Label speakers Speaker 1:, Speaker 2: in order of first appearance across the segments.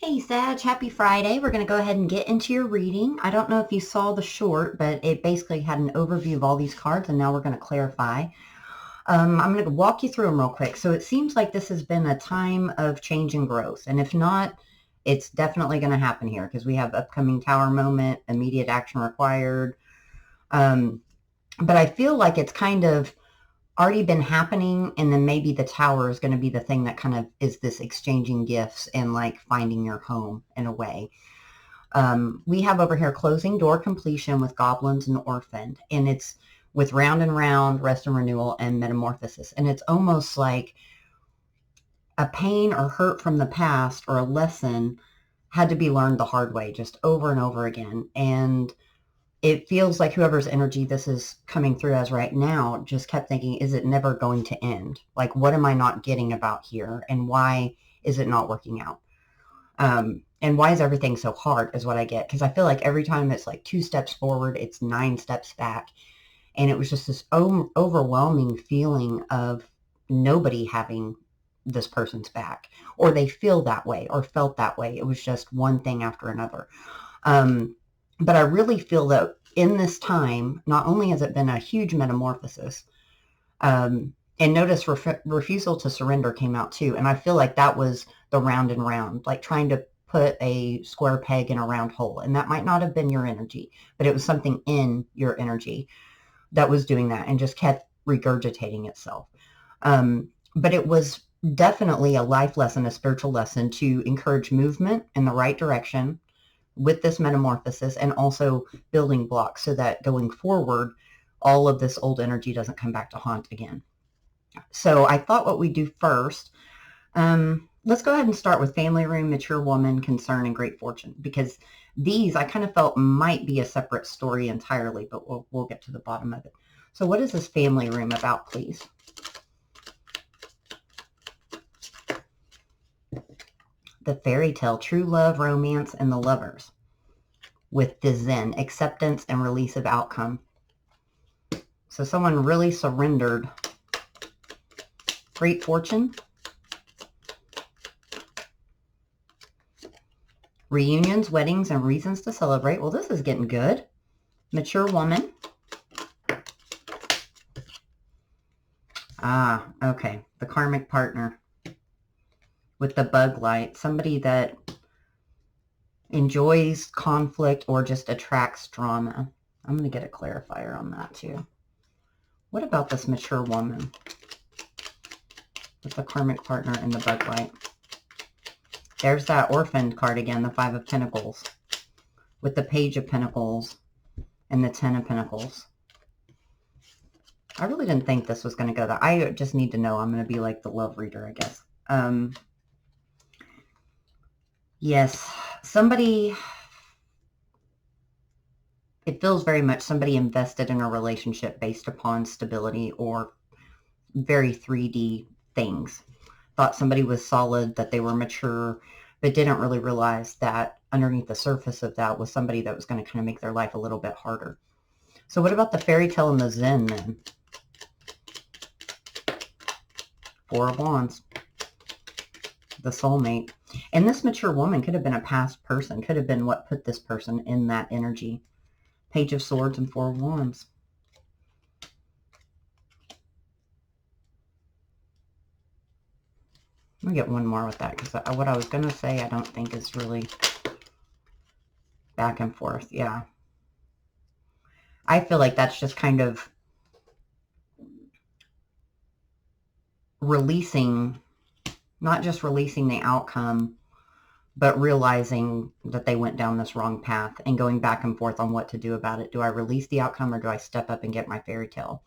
Speaker 1: Hey Sag, happy Friday. We're going to go ahead and get into your reading. I don't know if you saw the short, but it basically had an overview of all these cards, and now we're going to clarify. I'm going to walk you through them real quick. So it seems like this has been a time of change and growth, and if not, it's definitely going to happen here because we have upcoming tower moment, immediate action required. But I feel like it's kind of already been happening, and then maybe the tower is going to be the thing that kind of is this exchanging gifts and like finding your home in a way. We have over here closing door completion with goblins and orphaned, and it's with round and round, rest and renewal, and metamorphosis. And it's almost like a pain or hurt from the past or a lesson had to be learned the hard way, just over and over again. And it feels like whoever's energy this is coming through as right now just kept thinking, is it never going to end? Like, what am I not getting about here? And why is it not working out? And why is everything so hard is what I get. Because I feel like every time it's like 2 steps forward, it's 9 steps back. And it was just this overwhelming feeling of nobody having this person's back, or they feel that way or felt that way. It was just one thing after another. But I really feel that in this time, not only has it been a huge metamorphosis, and notice refusal to surrender came out too. And I feel like that was the round and round, like trying to put a square peg in a round hole. And that might not have been your energy, but it was something in your energy that was doing that and just kept regurgitating itself. But it was definitely a life lesson, a spiritual lesson to encourage movement in the right direction with this metamorphosis, and also building blocks so that going forward, all of this old energy doesn't come back to haunt again. So I thought what we'd do first, let's go ahead and start with family room, mature woman, concern, and great fortune, because these I kind of felt might be a separate story entirely, but we'll get to the bottom of it. So what is this family room about, please? The fairy tale, true love, romance, and the lovers, with the Zen, acceptance and release of outcome. So someone really surrendered. Great fortune. Reunions, weddings, and reasons to celebrate. Well, this is getting good. Mature woman. Okay. The karmic partner with the bug light. Somebody that enjoys conflict or just attracts drama. I'm going to get a clarifier on that too. What about this mature woman with the karmic partner and the bug light? There's that orphaned card again, the 5 of Pentacles, with the Page of Pentacles and the 10 of Pentacles. I really didn't think this was going to go that. I just need to know. I'm going to be like the love reader, I guess. Yes, somebody, it feels very much somebody invested in a relationship based upon stability or very 3D things. Thought somebody was solid, that they were mature, but didn't really realize that underneath the surface of that was somebody that was going to kind of make their life a little bit harder. So what about the fairy tale and the Zen then? 4 of Wands. The soulmate. And this mature woman could have been a past person, could have been what put this person in that energy. Page of Swords and 4 of Wands. Let me get one more with that, because what I was going to say I don't think is really back and forth. Yeah. I feel like that's just kind of releasing, not just releasing the outcome, but realizing that they went down this wrong path and going back and forth on what to do about it. Do I release the outcome or do I step up and get my fairy tale?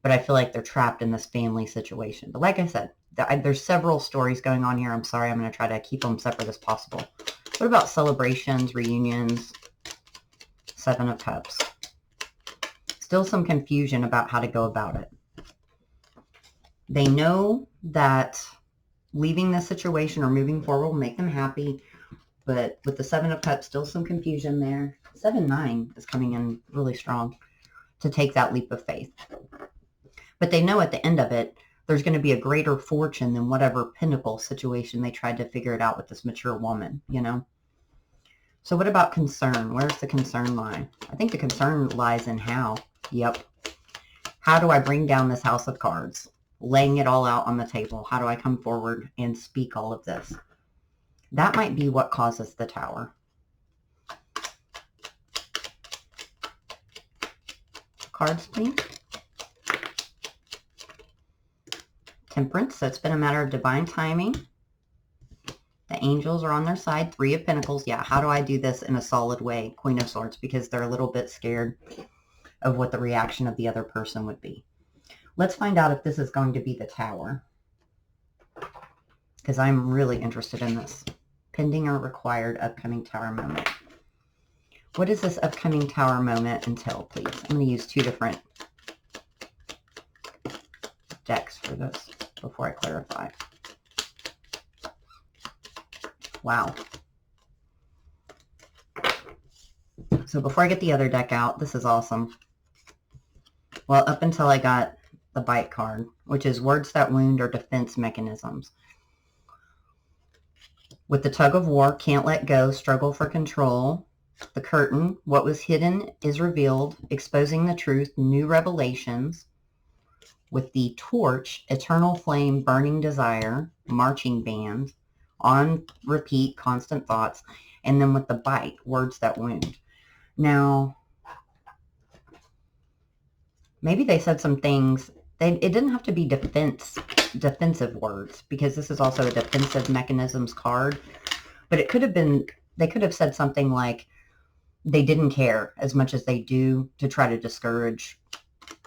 Speaker 1: But I feel like they're trapped in this family situation. But like I said, there's several stories going on here. I'm sorry, I'm going to try to keep them separate as possible. What about celebrations, reunions? 7 of Cups. Still some confusion about how to go about it. They know that leaving this situation or moving forward will make them happy, but with the 7 of Cups, still some confusion there. 7-9 is coming in really strong to take that leap of faith. But they know at the end of it, there's going to be a greater fortune than whatever pinnacle situation they tried to figure it out with this mature woman, you know? So what about concern? Where's the concern lie? I think the concern lies in how. Yep. How do I bring down this house of cards? Laying it all out on the table. How do I come forward and speak all of this? That might be what causes the Tower. Cards, please. Temperance. So it's been a matter of divine timing. The angels are on their side. 3 of Pentacles. Yeah, how do I do this in a solid way? Queen of Swords, because they're a little bit scared of what the reaction of the other person would be. Let's find out if this is going to be the Tower, because I'm really interested in this. Pending or required upcoming Tower moment. What does this upcoming Tower moment entail, please? I'm going to use 2 different decks for this before I clarify. Wow. So before I get the other deck out, this is awesome. Well, up until I got the bite card, which is words that wound or defense mechanisms. With the tug of war, can't let go, struggle for control. The curtain, what was hidden is revealed, exposing the truth, new revelations. With the torch, eternal flame, burning desire, marching band, on repeat, constant thoughts. And then with the bite, words that wound. Now, maybe they said some things. It didn't have to be defensive words, because this is also a defensive mechanisms card. But it could have been, they could have said something like they didn't care as much as they do to try to discourage,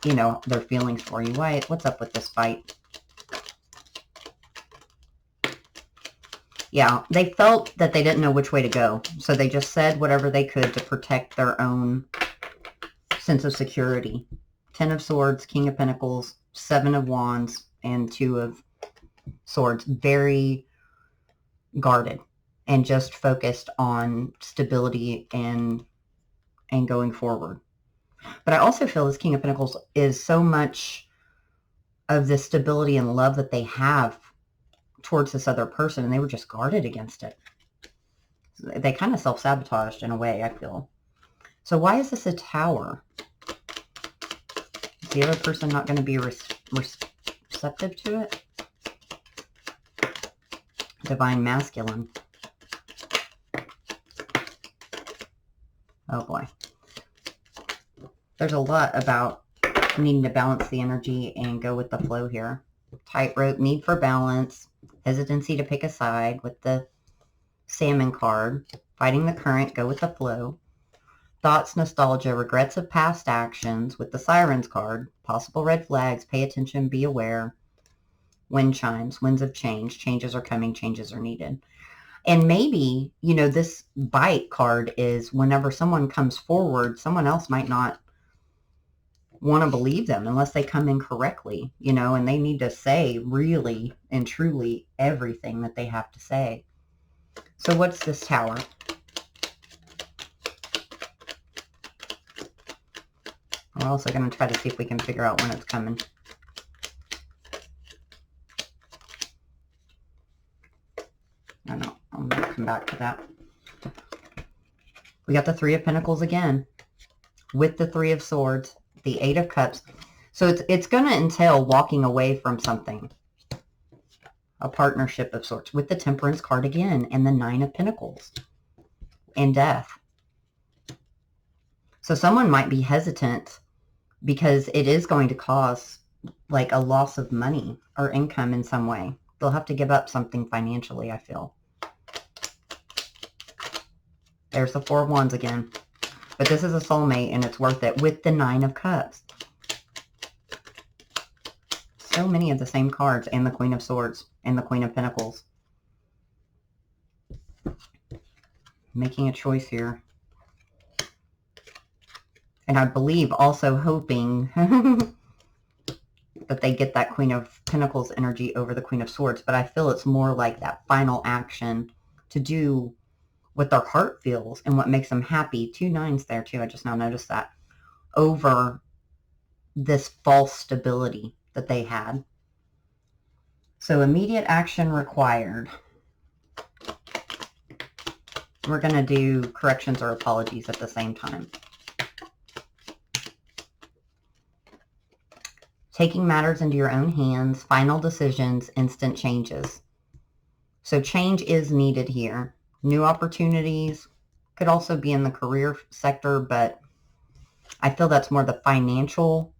Speaker 1: you know, their feelings for you. What's up with this fight? Yeah, they felt that they didn't know which way to go. So they just said whatever they could to protect their own sense of security. 10 of Swords, King of Pentacles, 7 of Wands, and 2 of Swords. Very guarded and just focused on stability and going forward. But I also feel this King of Pentacles is so much of the stability and love that they have towards this other person, and they were just guarded against it. They kind of self-sabotaged in a way, I feel. So why is this a Tower? Is the other person not going to be receptive to it? Divine Masculine. Oh boy. There's a lot about needing to balance the energy and go with the flow here. Tightrope, need for balance, hesitancy to pick a side with the Salmon card, fighting the current, go with the flow. Thoughts, nostalgia, regrets of past actions with the Sirens card, possible red flags, pay attention, be aware. Wind chimes, winds of change, changes are coming, changes are needed. And maybe, you know, this bite card is whenever someone comes forward, someone else might not want to believe them unless they come in correctly, you know, and they need to say really and truly everything that they have to say. So what's this Tower? We're also going to try to see if we can figure out when it's coming. I know, I'm going to come back to that. We got the 3 of Pentacles again with the 3 of Swords, the 8 of Cups. So it's going to entail walking away from something. A partnership of sorts with the Temperance card again and the 9 of Pentacles and death. So someone might be hesitant because it is going to cause like a loss of money or income in some way. They'll have to give up something financially, I feel. There's the 4 of Wands again. But this is a soulmate and it's worth it with the 9 of Cups. So many of the same cards, and the Queen of Swords and the Queen of Pentacles. Making a choice here. And I believe also hoping that they get that Queen of Pentacles energy over the Queen of Swords. But I feel it's more like that final action to do what their heart feels and what makes them happy. 2 9s there too. I just now noticed that. Over this false stability that they had. So immediate action required. We're going to do corrections or apologies at the same time. Taking matters into your own hands, final decisions, instant changes. So change is needed here. New opportunities could also be in the career sector, but I feel that's more the financial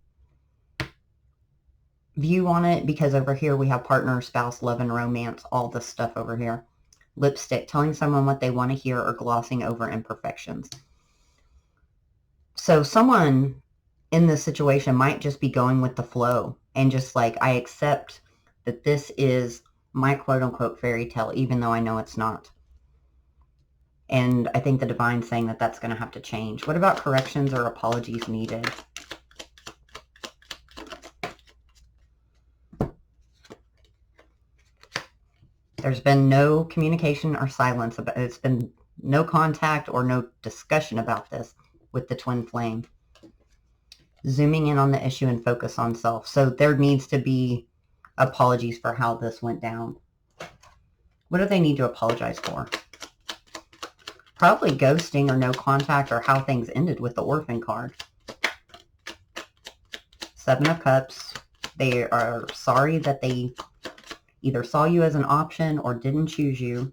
Speaker 1: view on it, because over here we have partner, spouse, love, and romance, all this stuff over here. Lipstick, telling someone what they want to hear or glossing over imperfections. So someone in this situation might just be going with the flow and just like, I accept that this is my quote-unquote fairy tale, even though I know it's not. And I think the divine's saying that that's going to have to change. What about corrections or apologies needed? There's been no communication or silence about it. It's been no contact or no discussion about this with the twin flame. Zooming in on the issue and focus on self. So there needs to be apologies for how this went down. What do they need to apologize for? Probably ghosting or no contact, or how things ended with the Orphan card. Seven of Cups. They are sorry that they either saw you as an option or didn't choose you.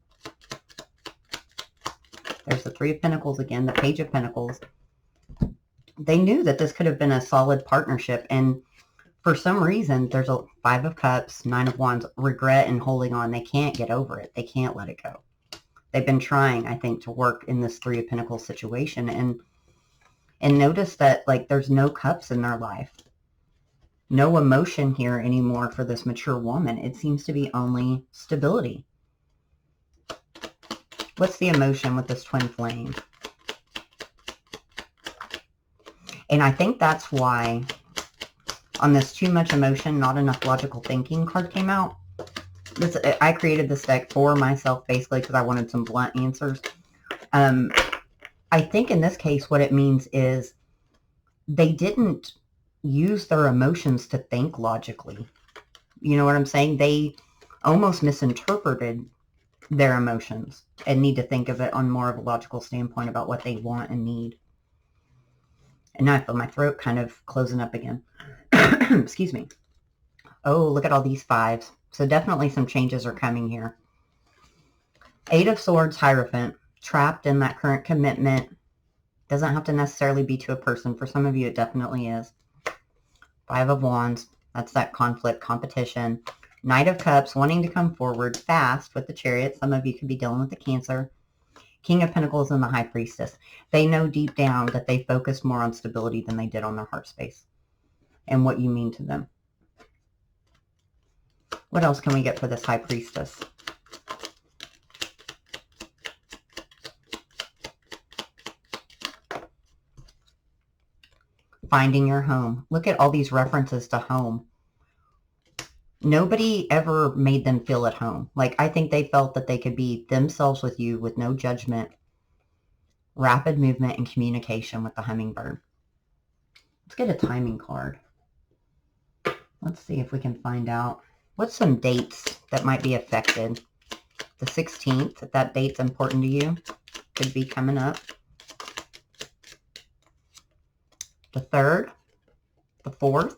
Speaker 1: There's the Three of Pentacles again, the Page of Pentacles. They knew that this could have been a solid partnership, and for some reason, there's a Five of Cups, Nine of Wands, regret and holding on. They can't get over it. They can't let it go. They've been trying, I think, to work in this Three of Pentacles situation, and notice that, like, there's no cups in their life. No emotion here anymore for this mature woman. It seems to be only stability. What's the emotion with this twin flame? And I think that's why on this too much emotion, not enough logical thinking card came out. I created this deck for myself basically because I wanted some blunt answers. I think in this case what it means is they didn't use their emotions to think logically. You know what I'm saying? They almost misinterpreted their emotions and need to think of it on more of a logical standpoint about what they want and need. And now I feel my throat kind of closing up again. Excuse me. Oh, look at all these fives. So definitely some changes are coming here. Eight of Swords, Hierophant. Trapped in that current commitment. Doesn't have to necessarily be to a person. For some of you, it definitely is. Five of Wands. That's that conflict, competition. Knight of Cups, wanting to come forward fast with the Chariot. Some of you could be dealing with the Cancer. King of Pentacles and the High Priestess. They know deep down that they focused more on stability than they did on their heart space and what you mean to them. What else can we get for this High Priestess? Finding your home. Look at all these references to home. Nobody ever made them feel at home. Like, I think they felt that they could be themselves with you with no judgment. Rapid movement and communication with the hummingbird. Let's get a timing card. Let's see if we can find out. What's some dates that might be affected? The 16th, if that date's important to you, could be coming up. The 3rd, the 4th,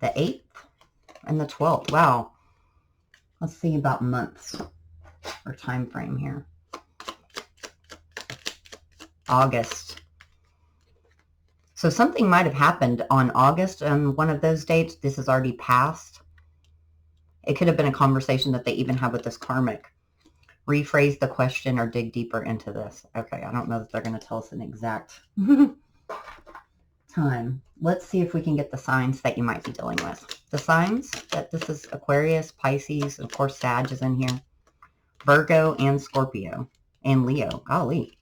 Speaker 1: the 8th, and the 12th. Wow. Let's see about months or time frame here. August. So something might have happened on August on one of those dates. This is already passed. It could have been a conversation that they even had with this karmic. Rephrase the question or dig deeper into this. Okay, I don't know that they're going to tell us an exact time. Let's see if we can get the signs that you might be dealing with. The signs that this is Aquarius, Pisces, of course Sag is in here. Virgo and Scorpio and Leo. Golly.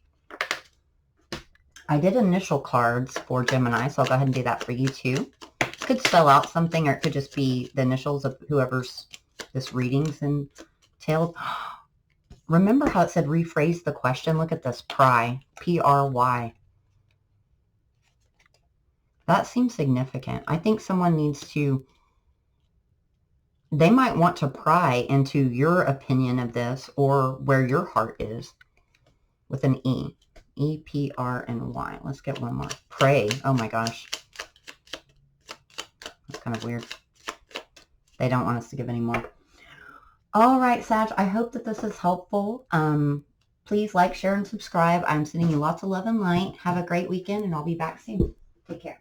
Speaker 1: I did initial cards for Gemini, so I'll go ahead and do that for you too. It could spell out something, or it could just be the initials of whoever's this reading's entailed. Remember how it said rephrase the question? Look at this, pry, P-R-Y. That seems significant. I think someone needs to they might want to pry into your opinion of this or where your heart is with an E. E-P-R-N-Y. Let's get one more. Pray. Oh my gosh. That's kind of weird. They don't want us to give any more. All right, Sag, I hope that this is helpful. Please like, share, and subscribe. I'm sending you lots of love and light. Have a great weekend, and I'll be back soon. Take care.